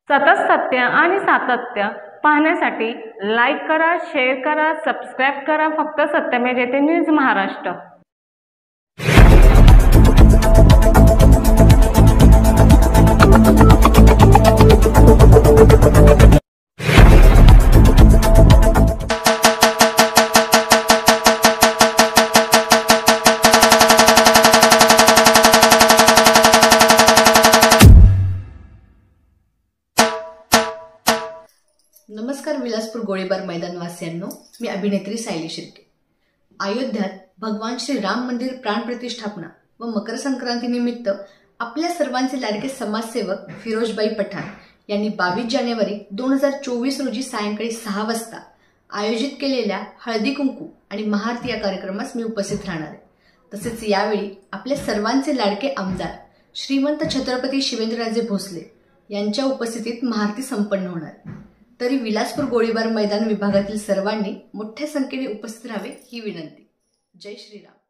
सतत सत्य आणि सातत्य पाहण्यासाठी लाईक करा, शेअर करा, सबस्क्राईब करा फक्त सत्यमेव जयते न्यूज महाराष्ट्र। नमस्कार विलासपूर गोळीबार मैदानवासियांनो, मी अभिनेत्री सायली शिर्के। अयोध्यात भगवान श्री राम मंदिर प्राण प्रतिष्ठापना व मकर संक्रांती निमित्त आपल्या सर्वांचे लाडके समाजसेवक फिरोजबाई पठाण यांनी 22 जानेवारी 2024 रोजी सायंकाळी 6 वाजता आयोजित केलेल्या हळदी कुंकू आणि महाआरती या कार्यक्रमास मी उपस्थित राहणार आहे। तसेच यावेळी आपल्या सर्वांचे लाडके आमदार श्रीमंत छत्रपती शिवेंद्रराजे भोसले यांच्या उपस्थितीत महाआरती संपन्न होणार आहे। तरी विलासपूर गोळीबार मैदान विभागातील सर्वांनी मोठ्या संख्येने उपस्थित राहावे ही विनंती। जय श्रीराम।